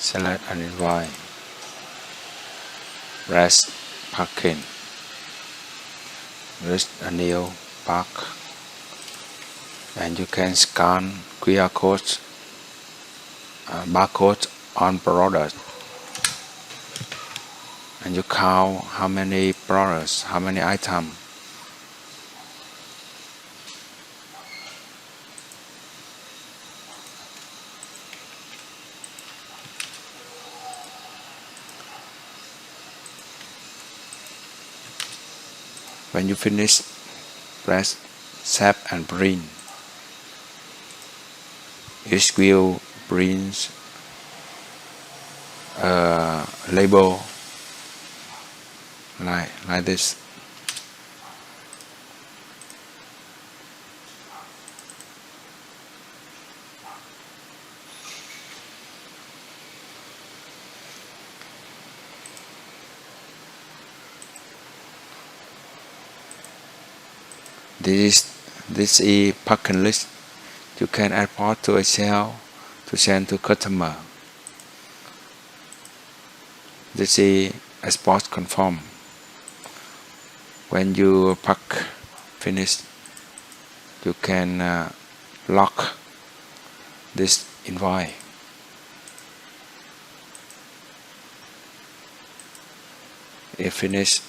select an invite, rest packing, list a new pack, and you can scan QR codes, barcode on product, and you count how many products, how many items. When you finish, press save and print. It will print a label like this. This is packing list. You can export to Excel to send to customer. This is export confirm. When you pack finish, you can lock this invoice. If finished,